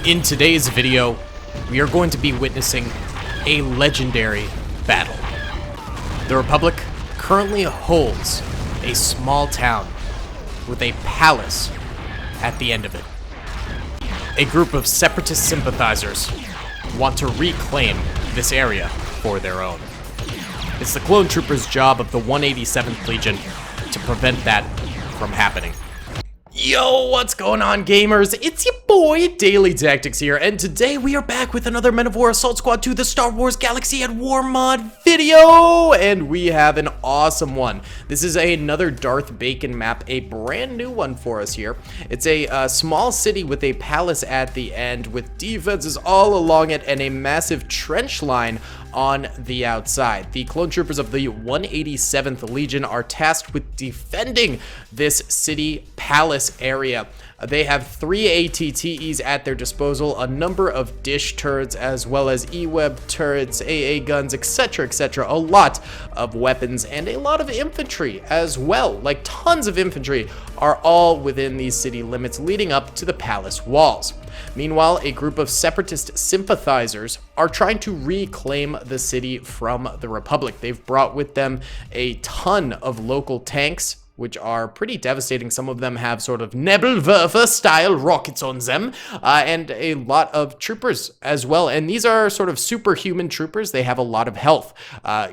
In today's video, we are going to be witnessing a legendary battle. The Republic currently holds a small town with a palace at the end of it. A group of separatist sympathizers want to reclaim this area for their own. It's the clone troopers' job of the 187th Legion to prevent that from happening. Yo, what's going on, gamers? It's your boy, Daily Tactics here, and today we are back with another Men of War Assault Squad 2, the Star Wars Galaxy at War mod video, and we have an awesome one. This is another Darth Bacon map, a brand new one for us here. It's a small city with a palace at the end with defenses all along it and a massive trench line on the outside. The clone troopers of the 187th Legion are tasked with defending this city palace area. They have 3 ATTEs at their disposal, a number of dish turrets, as well as E-web turrets, AA guns, etc, etc, a lot of weapons, and a lot of infantry as well. Like tons of infantry are all within these city limits leading up to the palace walls. Meanwhile, a group of separatist sympathizers are trying to reclaim the city from the Republic. They've brought with them a ton of local tanks, which are pretty devastating. Some of them have sort of Nebelwerfer style rockets on them, and a lot of troopers as well. And these are sort of superhuman troopers. They have a lot of health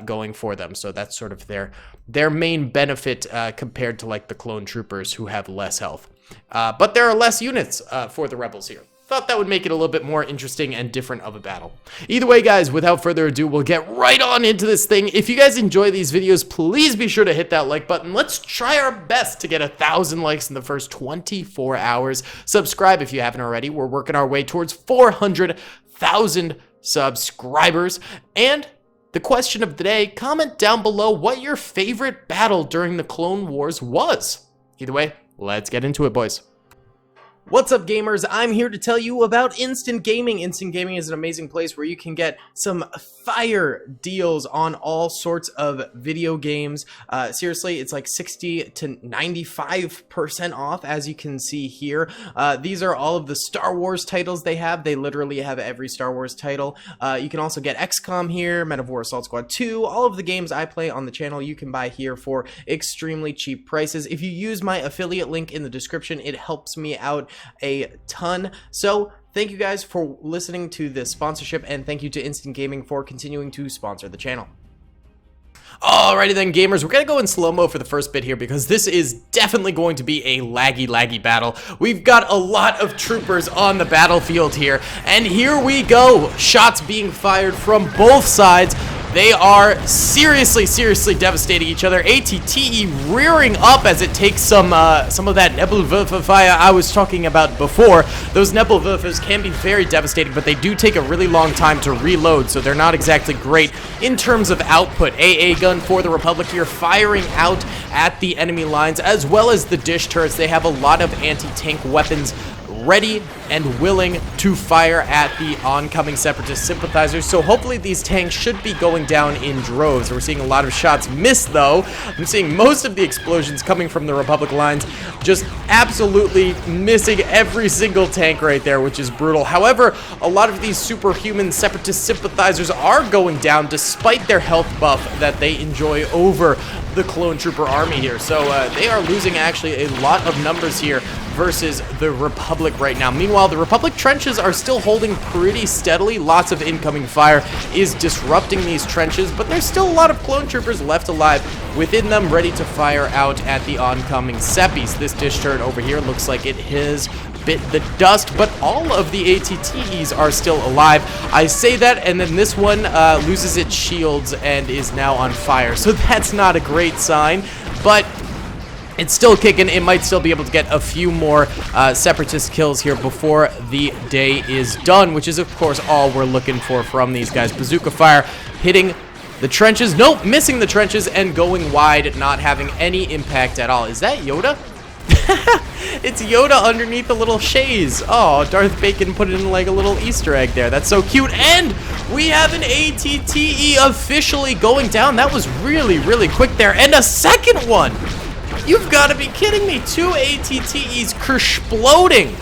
going for them, so that's sort of their main benefit compared to like the clone troopers who have less health. But there are less units for the rebels here. Thought that would make it a little bit more interesting and different of a battle. Either way, guys, without further ado, we'll get right on into this thing. If you guys enjoy these videos, please be sure to hit that like button. Let's try our best to get 1,000 likes in the first 24 hours. Subscribe if you haven't already. We're working our way towards 400,000 subscribers. And the question of the day, comment down below what your favorite battle during the Clone Wars was. Either way, let's get into it, boys. What's up, gamers? I'm here to tell you about Instant Gaming. Instant Gaming is an amazing place where you can get some fire deals on all sorts of video games. Seriously, it's like 60 to 95% off, as you can see here. These are all of the Star Wars titles they have. They literally have every Star Wars title. You can also get XCOM here, Men of War Assault Squad 2, all of the games I play on the channel you can buy here for extremely cheap prices. If you use my affiliate link in the description, it helps me out a ton. So thank you guys for listening to this sponsorship, and thank you to Instant Gaming for continuing to sponsor the channel. Alrighty then, gamers, we're gonna go in slow-mo for the first bit here because this is definitely going to be a laggy battle. We've got a lot of troopers on the battlefield here, and here we go. Shots being fired from both sides. They are seriously devastating each other. ATTE rearing up as it takes some of that Nebelwerfer fire I was talking about before. Those Nebelwerfers can be very devastating, but they do take a really long time to reload, so they're not exactly great in terms of output. AA gun for the Republic here, firing out at the enemy lines, as well as the dish turrets. They have a lot of anti-tank weapons ready and willing to fire at the oncoming separatist sympathizers, so hopefully these tanks should be going down in droves. We're seeing a lot of shots miss, though. I'm seeing most of the explosions coming from the Republic lines, just absolutely missing every single tank right there, which is brutal. However, a lot of these superhuman separatist sympathizers are going down despite their health buff that they enjoy over the clone trooper army here, so they are losing actually a lot of numbers here versus the Republic right now. Meanwhile, the Republic trenches are still holding pretty steadily. Lots of incoming fire is disrupting these trenches, but there's still a lot of clone troopers left alive within them, ready to fire out at the oncoming seppies. This dish turret over here looks like it has bit the dust, but all of the ATTEs are still alive. I say that, and then this one loses its shields and is now on fire, so that's not a great sign, but it's still kicking. It might still be able to get a few more separatist kills here before the day is done, which is of course all we're looking for from these guys. Bazooka fire hitting the trenches, nope, missing the trenches and going wide, not having any impact at all. Is that Yoda? It's Yoda underneath a little chaise. Oh, Darth Bacon put it in like a little Easter egg there. That's so cute. And we have an ATTE officially going down. That was really quick there. And a second one. You've got to be kidding me. 2 ATTEs exploding.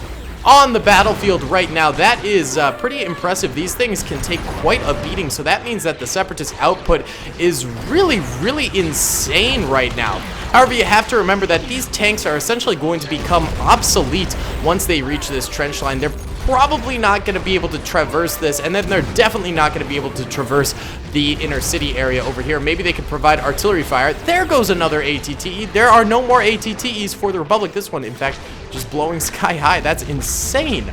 on the battlefield right now. That is pretty impressive. These things can take quite a beating, so that means that the Separatist output is really, really insane right now. However, you have to remember that these tanks are essentially going to become obsolete once they reach this trench line. They're probably not going to be able to traverse this, and then they're definitely not going to be able to traverse the inner city area over here. Maybe they could provide artillery fire. There goes another ATTE. There are no more ATTEs for the Republic. This one, in fact, just blowing sky high. That's insane.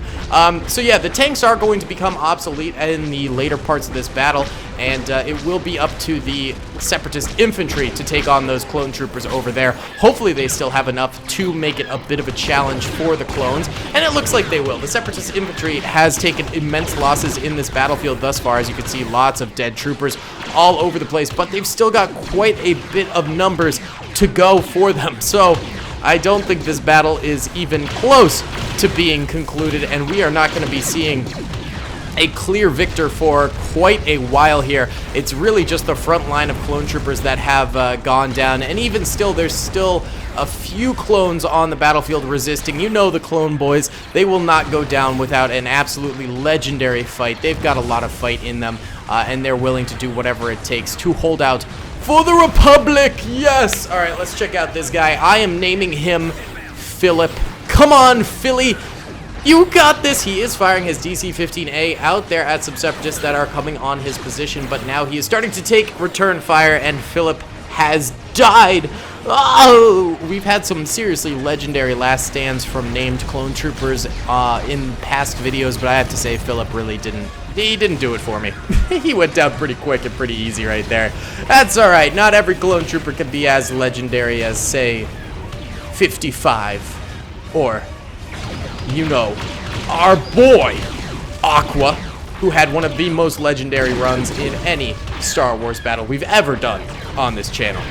So yeah, the tanks are going to become obsolete in the later parts of this battle, and it will be up to the Separatist infantry to take on those clone troopers over there. Hopefully they still have enough to make it a bit of a challenge for the clones, and it looks like they will. The Separatist infantry has taken immense losses in this battlefield thus far. As you can see, lots of dead troopers all over the place, but they've still got quite a bit of numbers to go for them. So I don't think this battle is even close to being concluded, and we are not going to be seeing a clear victor for quite a while here. It's really just the front line of clone troopers that have gone down, and even still, there's still a few clones on the battlefield resisting. You know the clone boys, they will not go down without an absolutely legendary fight. They've got a lot of fight in them, and they're willing to do whatever it takes to hold out for the Republic. Yes! All right, let's check out this guy. I am naming him Philip. Come on, Philly. You got this. He is firing his DC-15A out there at some Separatists that are coming on his position, but now he is starting to take return fire, and Philip has died. Oh, we've had some seriously legendary last stands from named clone troopers in past videos, but I have to say Philip really didn't do it for me. He went down pretty quick and pretty easy right there. That's all right. Not every clone trooper can be as legendary as, say, 55 or, you know, our boy Aqua, who had one of the most legendary runs in any Star Wars battle we've ever done on this channel.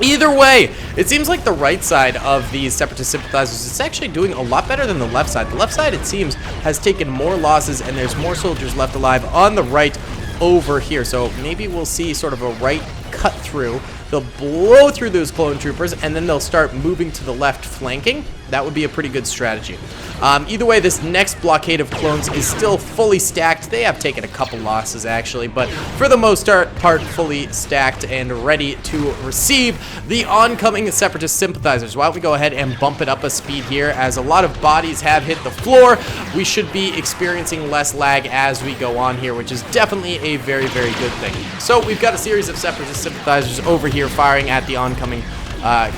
Either way, it seems like the right side of these Separatist sympathizers is actually doing a lot better than the left side. The left side, it seems, has taken more losses, and there's more soldiers left alive on the right over here. So maybe we'll see sort of a right cut through. They'll blow through those clone troopers, and then they'll start moving to the left flanking. That would be a pretty good strategy. Either way, this next blockade of clones is still fully stacked. They have taken a couple losses, actually, but for the most part, fully stacked and ready to receive the oncoming Separatist sympathizers. Why don't we go ahead and bump it up a speed here, as a lot of bodies have hit the floor. We should be experiencing less lag as we go on here, which is definitely a very, very good thing. So we've got a series of Separatist sympathizers over here firing at the oncoming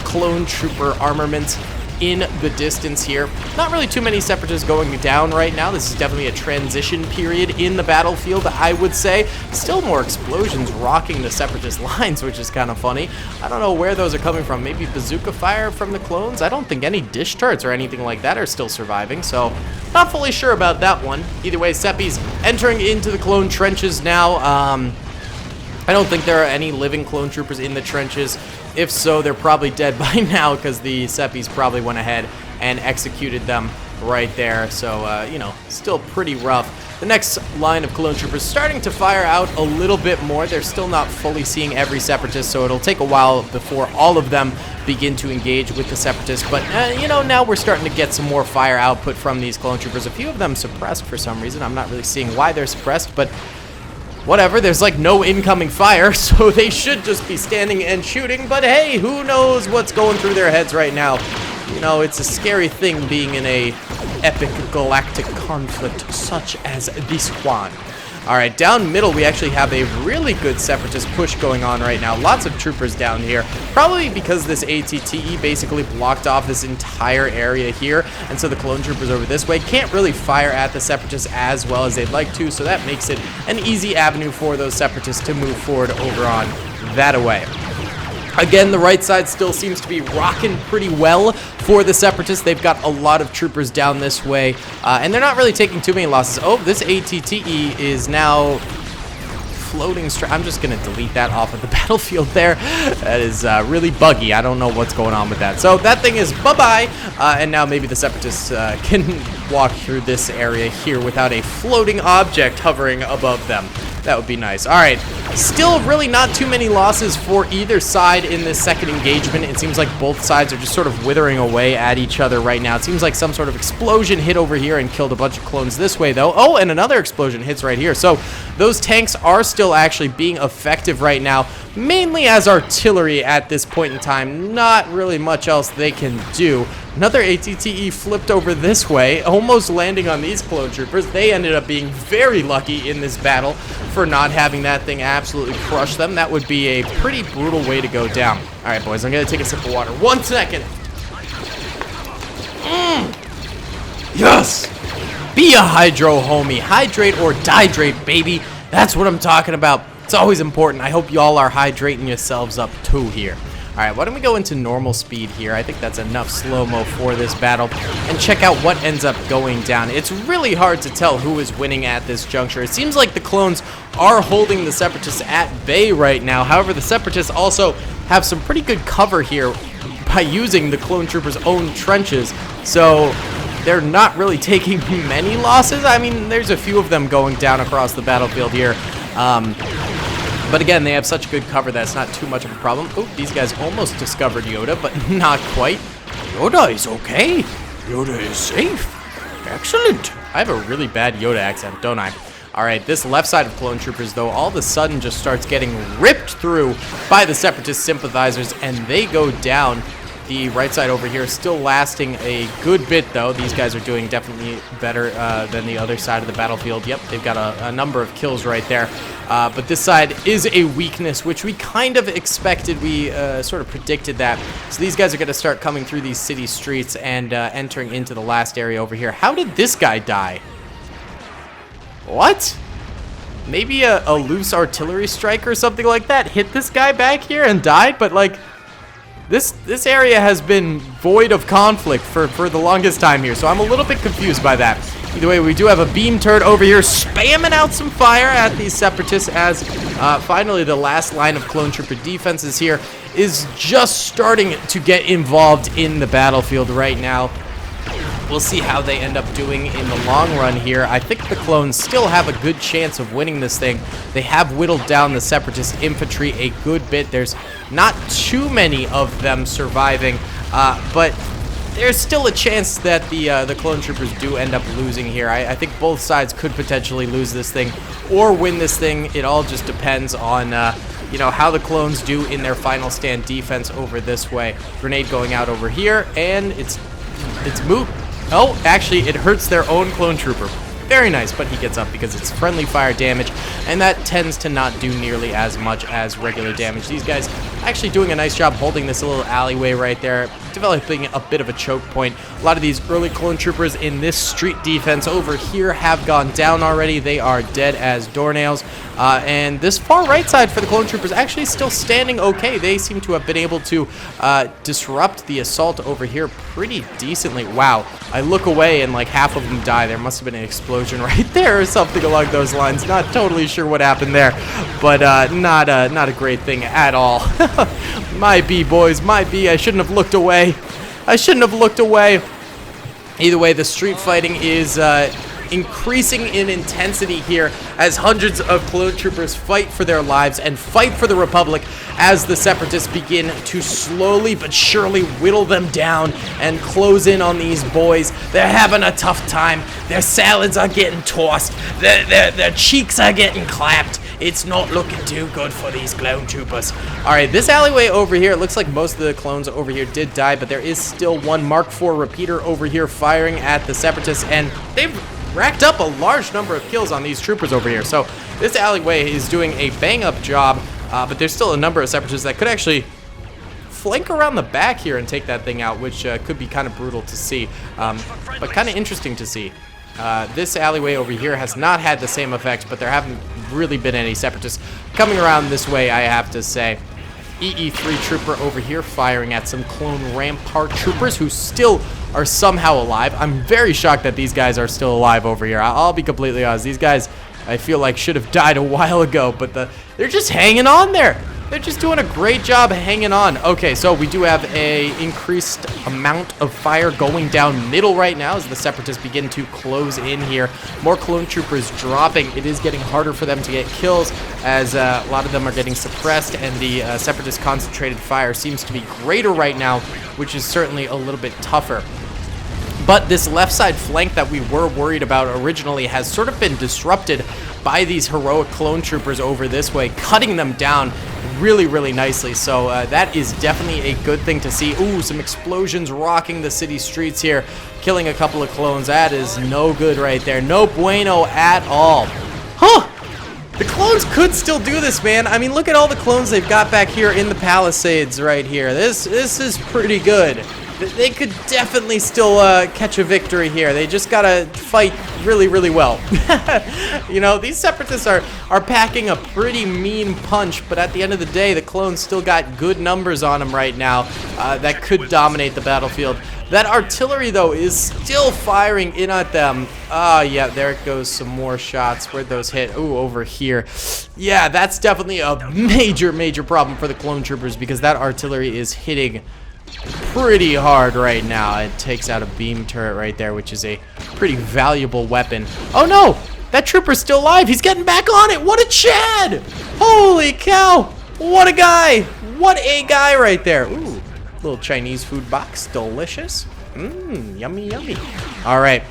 clone trooper armament in the distance here. Not really too many Separatists going down right now. This is definitely a transition period in the battlefield, I would say. Still more explosions rocking the Separatist lines, which is kind of funny. I don't know where those are coming from. Maybe bazooka fire from the clones? I don't think any dish turrets or anything like that are still surviving, so not fully sure about that one. Either way, Seppi's entering into the clone trenches now. I don't think there are any living clone troopers in the trenches. If so, they're probably dead by now, because the Seppies probably went ahead and executed them right there. So, you know, still pretty rough. The next line of clone troopers starting to fire out a little bit more. They're still not fully seeing every Separatist, so it'll take a while before all of them begin to engage with the Separatists. But, you know, now we're starting to get some more fire output from these clone troopers. A few of them suppressed for some reason. I'm not really seeing why they're suppressed, but whatever, there's like no incoming fire, so they should just be standing and shooting, but hey, who knows what's going through their heads right now. You know, it's a scary thing being in a epic galactic conflict such as this one. Alright, down middle we actually have a really good Separatist push going on right now. Lots of troopers down here, probably because this ATTE basically blocked off this entire area here, and so the clone troopers over this way can't really fire at the Separatists as well as they'd like to, so that makes it an easy avenue for those Separatists to move forward over on that away. Again, the right side still seems to be rocking pretty well for the Separatists. They've got a lot of troopers down this way, and they're not really taking too many losses. Oh, this ATTE is now floating straight. I'm just going to delete that off of the battlefield there. That is really buggy. I don't know what's going on with that. So that thing is bye-bye, and now maybe the Separatists can walk through this area here without a floating object hovering above them. That would be nice. All right, Still really not too many losses for either side in this second engagement. It seems like both sides are just sort of withering away at each other right now. It seems like some sort of explosion hit over here and killed a bunch of clones this way, though. Oh, and another explosion hits right here. So those tanks are still actually being effective right now, mainly as artillery at this point in time. Not really much else they can do. Another ATTE flipped over this way, almost landing on these clone troopers. They ended up being very lucky in this battle for not having that thing absolutely crush them. That would be a pretty brutal way to go down. All right, boys, I'm going to take a sip of water. 1 second. Yes! Be a hydro, homie. Hydrate or dihydrate, baby. That's what I'm talking about. It's always important. I hope y'all are hydrating yourselves up too here. All right, why don't we go into normal speed here? I think that's enough slow-mo for this battle, and check out what ends up going down. It's really hard to tell who is winning at this juncture. It seems like the clones are holding the Separatists at bay right now. However, the Separatists also have some pretty good cover here by using the clone troopers' own trenches, so they're not really taking many losses. I mean, there's a few of them going down across the battlefield here. But again, they have such good cover that it's not too much of a problem. Oh, these guys almost discovered Yoda, but not quite. Yoda is okay. Yoda is safe. Excellent. I have a really bad Yoda accent, don't I? All right, this left side of clone troopers, though, all of a sudden just starts getting ripped through by the Separatist sympathizers, and they go down. The right side over here is still lasting a good bit, though. These guys are doing definitely better than the other side of the battlefield. Yep, they've got a number of kills right there. But this side is a weakness, which we kind of expected. We sort of predicted that. So these guys are going to start coming through these city streets and entering into the last area over here. How did this guy die? What? Maybe a loose artillery strike or something like that hit this guy back here and died, but like... This area has been void of conflict for the longest time here, so I'm a little bit confused by that. Either way, we do have a beam turret over here spamming out some fire at these Separatists as finally the last line of clone trooper defenses here is just starting to get involved in the battlefield right now. We'll see how they end up doing in the long run here. I think the clones still have a good chance of winning this thing. They have whittled down the Separatist infantry a good bit. There's not too many of them surviving, but there's still a chance that the clone troopers do end up losing here. I think both sides could potentially lose this thing or win this thing. It all just depends on you know, how the clones do in their final stand defense over this way. Grenade going out over here, and it's moot. Oh, actually, it hurts their own clone trooper. Very nice, but he gets up because it's friendly fire damage, and that tends to not do nearly as much as regular damage. These guys actually doing a nice job holding this little alleyway right there, developing a bit of a choke point. A lot of these early clone troopers in this street defense over here have gone down already. They are dead as doornails. And this far right side for the clone troopers actually still standing okay. They seem to have been able to disrupt the assault over here pretty decently. Wow. I look away and like half of them die. There must have been an explosion right there or something along those lines. Not totally sure what happened there, but not a great thing at all. Might be, boys, might be. I shouldn't have looked away. I shouldn't have looked away. Either way, the street fighting is increasing in intensity here as hundreds of clone troopers fight for their lives and fight for the Republic as the Separatists begin to slowly but surely whittle them down and close in on these boys. They're having a tough time. Their salads are getting tossed. Their cheeks are getting clapped. It's not looking too good for these clone troopers. All right, this alleyway over here, it looks like most of the clones over here did die, but there is still one Mark IV repeater over here firing at the Separatists, and they've racked up a large number of kills on these troopers over here. So this alleyway is doing a bang-up job, but there's still a number of Separatists that could actually flank around the back here and take that thing out, which could be kind of brutal to see, but kind of interesting to see. This alleyway over here has not had the same effect, but there haven't really been any Separatists coming around this way, I have to say. EE3 trooper over here firing at some clone Rampart troopers who still are somehow alive. I'm very shocked that these guys are still alive over here. I'll be completely honest. These guys, I feel like, should have died a while ago, but they're just hanging on there. They're just doing a great job hanging on. Okay, so we do have a increased amount of fire going down middle right now as the Separatists begin to close in here. More clone troopers dropping. It is getting harder for them to get kills as a lot of them are getting suppressed, and the Separatist concentrated fire seems to be greater right now, which is certainly a little bit tougher. But this left side flank that we were worried about originally has sort of been disrupted by these heroic clone troopers over this way, cutting them down really nicely. So that is definitely a good thing to see. Ooh, some explosions rocking the city streets here, killing a couple of clones. That is no good right there. No bueno at all. Huh! The clones could still do this, man. I mean, look at all the clones they've got back here in the Palisades right here. This is pretty good. They could definitely still catch a victory here. They just gotta fight really well. You know, these Separatists are packing a pretty mean punch, but at the end of the day, the clones still got good numbers on them right now that could dominate the battlefield. That artillery, though, is still firing in at them. Oh, yeah, there it goes. Some more shots. Where'd those hit? Ooh, over here. Yeah, that's definitely a major problem for the clone troopers because that artillery is hitting pretty hard right now. It takes out a beam turret right there, which is a pretty valuable weapon. Oh no, that trooper's still alive. He's getting back on it. What a Chad! Holy cow! What a guy! What a guy right there. Ooh, little Chinese food box, delicious. Yummy. All right,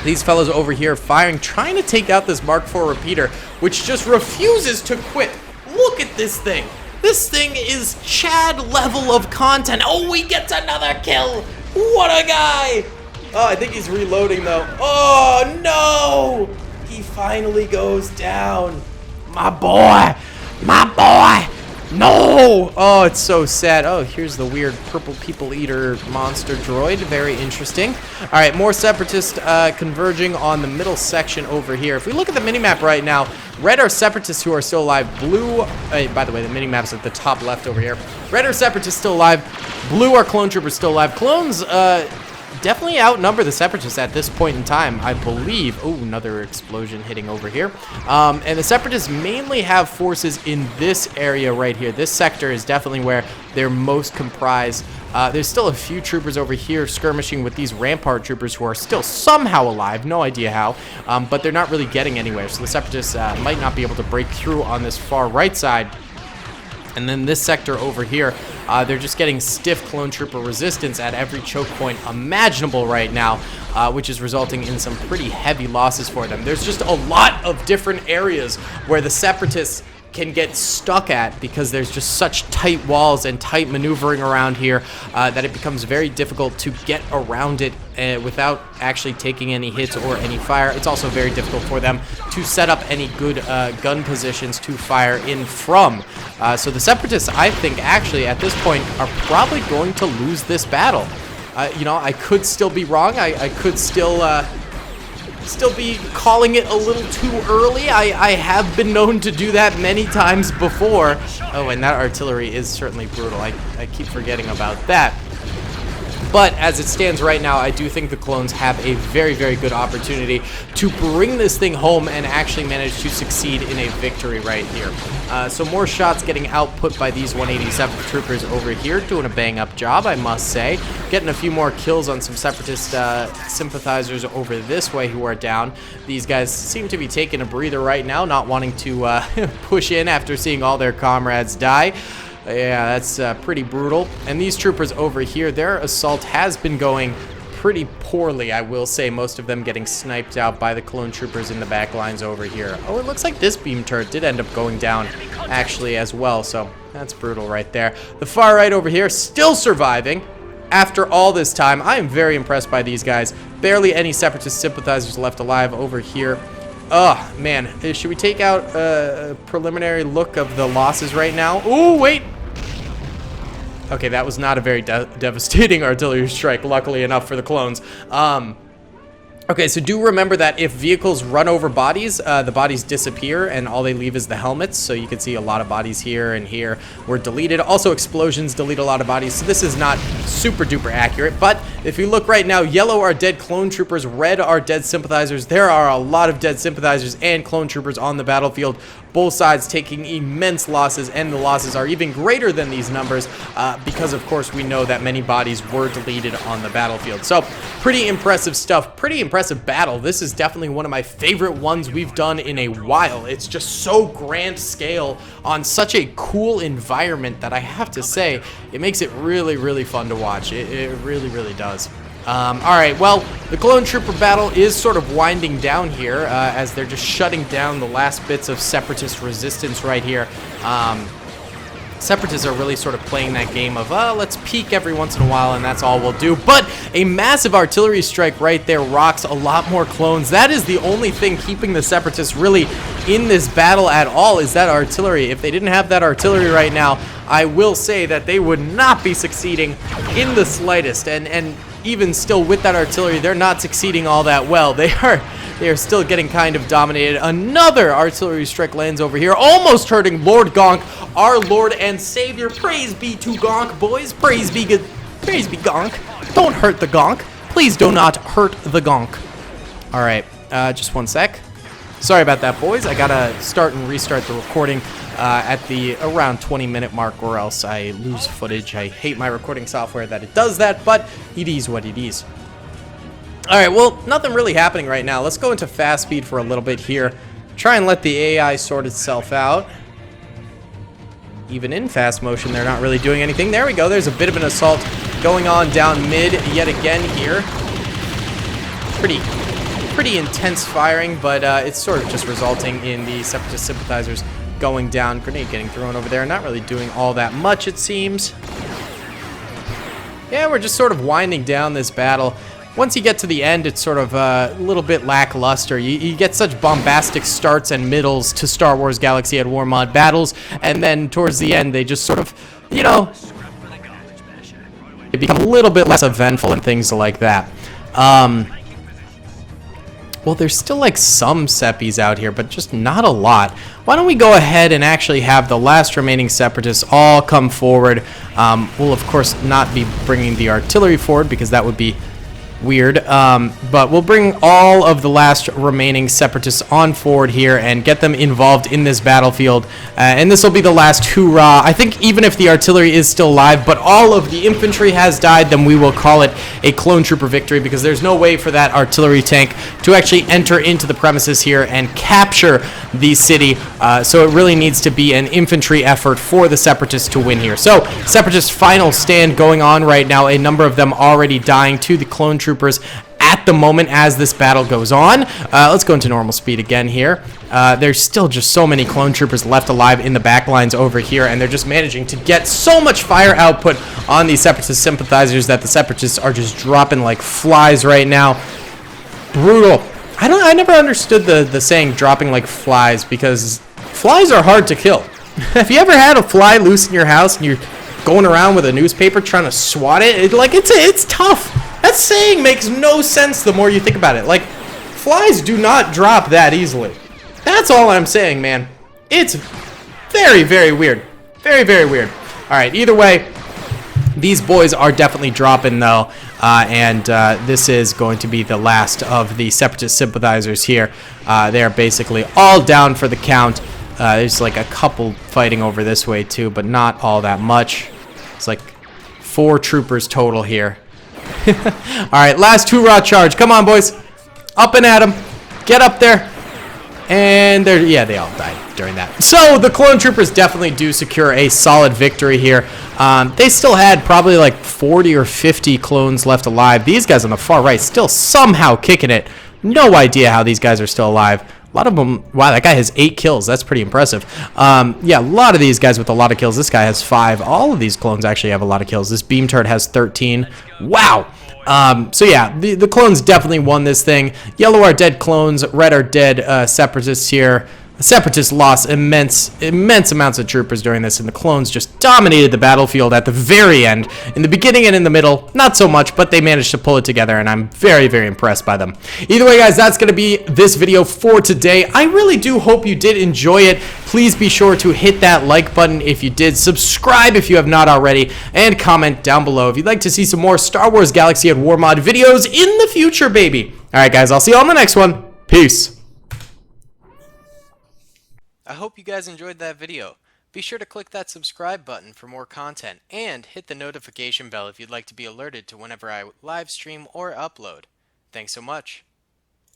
these fellows over here firing, trying to take out this Mark IV repeater, which just refuses to quit. Look at this thing. This thing is Chad level of content. Oh, he gets another kill. What a guy. Oh, I think he's reloading, though. Oh, no. He finally goes down. My boy. No. Oh, it's so sad. Oh, here's the weird purple people eater monster droid. Very interesting. All right, more Separatists converging on the middle section over here. If we look at the minimap right now, red are Separatists who are still alive. Blue, by the way, the minimap's at the top left over here. Red are Separatists still alive. Blue are clone troopers still alive. Clones definitely outnumber the Separatists at this point in time, I believe. Oh, another explosion hitting over here. And the Separatists mainly have forces in this area right here. This sector is definitely where they're most comprised. There's still a few troopers over here skirmishing with these Rampart troopers who are still somehow alive. No idea how, but they're not really getting anywhere. So the Separatists might not be able to break through on this far right side. And then this sector over here, they're just getting stiff clone trooper resistance at every choke point imaginable right now, which is resulting in some pretty heavy losses for them. There's just a lot of different areas where the Separatists can get stuck at because there's just such tight walls and tight maneuvering around here that it becomes very difficult to get around it without actually taking any hits or any fire. It's also very difficult for them to set up any good gun positions to fire in from. So the Separatists, I think, actually at this point are probably going to lose this battle. You know, I could still be wrong. I could still be calling it a little too early. I have been known to do that many times before. Oh, and that artillery is certainly brutal. I keep forgetting about that. But as it stands right now, I do think the clones have a very good opportunity to bring this thing home and actually manage to succeed in a victory right here. So more shots getting output by these 187th troopers over here, doing a bang-up job, I must say. Getting a few more kills on some Separatist sympathizers over this way who are down. These guys seem to be taking a breather right now, not wanting to push in after seeing all their comrades die. Yeah, that's pretty brutal. And these troopers over here, their assault has been going pretty poorly, I will say. Most of them getting sniped out by the clone troopers in the back lines over here. Oh, it looks like this beam turret did end up going down, actually, as well. So that's brutal right there. The far right over here, still surviving after all this time. I am very impressed by these guys. Barely any Separatist sympathizers left alive over here. Oh, man. Should we take out a preliminary look of the losses right now? Oh, wait. Okay, that was not a very devastating artillery strike, luckily enough for the clones. Okay, so do remember that if vehicles run over bodies, the bodies disappear and all they leave is the helmets. So you can see a lot of bodies here and here were deleted. Also, explosions delete a lot of bodies, so this is not super duper accurate. But if you look right now, yellow are dead clone troopers, red are dead sympathizers. There are a lot of dead sympathizers and clone troopers on the battlefield. both sides taking immense losses, and the losses are even greater than these numbers because, of course, we know that many bodies were deleted on the battlefield. So, pretty impressive stuff. Pretty impressive battle. This is definitely one of my favorite ones we've done in a while. It's just so grand scale on such a cool environment that I have to say, it makes it really, really fun to watch. It really, really does. Alright, well, the Clone Trooper battle is sort of winding down here as they're just shutting down the last bits of Separatist resistance right here. Separatists are really sort of playing that game of, let's peek every once in a while and that's all we'll do. But a massive artillery strike right there rocks a lot more clones. That is the only thing keeping the Separatists really in this battle at all, is that artillery. If they didn't have that artillery right now, I will say that they would not be succeeding in the slightest. And even still with that artillery, they're not succeeding all that well. They are still getting kind of dominated. Another artillery strike lands over here, almost hurting Lord Gonk, our Lord and Savior. Praise be to Gonk, boys. Praise be Gonk. Don't hurt the Gonk. Please do not hurt the Gonk. All right, just one sec. Sorry about that, boys. I gotta start and restart the recording at the around 20-minute mark, or else I lose footage. I hate my recording software that it does that, but it is what it is. Alright, well, nothing really happening right now. Let's go into fast speed for a little bit here. Try and let the AI sort itself out. Even in fast motion, they're not really doing anything. There we go. There's a bit of an assault going on down mid yet again here. Pretty intense firing, but it's sort of just resulting in the Separatist sympathizers going down. Grenade getting thrown over there. Not really doing all that much, it seems. Yeah, we're just sort of winding down this battle. Once you get to the end, it's sort of a little bit lackluster. You get such bombastic starts and middles to Star Wars Galaxy at War Mod battles, and then towards the end, they just sort of, you know, they become a little bit less eventful and things like that. Well, there's still like some Seppies out here, but just not a lot. Why don't we go ahead and actually have the last remaining Separatists all come forward. We'll, of course, not be bringing the artillery forward because that would be weird, but we'll bring all of the last remaining Separatists on forward here and get them involved in this battlefield, and this will be the last hoorah. I think even if the artillery is still alive, but all of the infantry has died, then we will call it a Clone Trooper victory, because there's no way for that artillery tank to actually enter into the premises here and capture the city, so it really needs to be an infantry effort for the Separatists to win here. So, Separatist final stand going on right now, a number of them already dying to the Clone Troopers at the moment as this battle goes on. Let's go into normal speed again here. There's still just so many Clone Troopers left alive in the back lines over here, and they're just managing to get so much fire output on these Separatist sympathizers that the Separatists are just dropping like flies right now. Brutal. I never understood the saying dropping like flies, because flies are hard to kill. Have you ever had a fly loose in your house and you're going around with a newspaper trying to swat it? It's tough. That saying makes no sense the more you think about it. Like, flies do not drop that easily. That's all I'm saying, man. It's very, very weird. Very, very weird. Alright, either way, these boys are definitely dropping, though, and this is going to be the last of the Separatist sympathizers here. They are basically all down for the count. There's like a couple fighting over this way, too, but not all that much. It's like 4 troopers total here. Alright, last hoorah charge. Come on, boys. Up and at 'em. Get up there. And yeah, they all died during that. So the Clone Troopers definitely do secure a solid victory here. They still had probably like 40 or 50 clones left alive. These guys on the far right still somehow kicking it. No idea how these guys are still alive. A lot of them, wow, that guy has 8 kills. That's pretty impressive. Yeah, a lot of these guys with a lot of kills. This guy has 5. All of these clones actually have a lot of kills. This beam turret has 13. Wow. So yeah, the clones definitely won this thing. Yellow are dead clones. Red are dead Separatists here. The Separatists lost immense amounts of troopers during this, and the clones just dominated the battlefield at the very end. In the beginning and in the middle, not so much, but they managed to pull it together, and I'm very, very impressed by them. Either way, guys, that's going to be this video for today. I really do hope you did enjoy it. Please be sure to hit that like button if you did, subscribe if you have not already, and comment down below if you'd like to see some more Star Wars Galaxy at War Mod videos in the future, baby. All right, guys, I'll see you on the next one. Peace. I hope you guys enjoyed that video. Be sure to click that subscribe button for more content and hit the notification bell if you'd like to be alerted to whenever I live stream or upload. Thanks so much.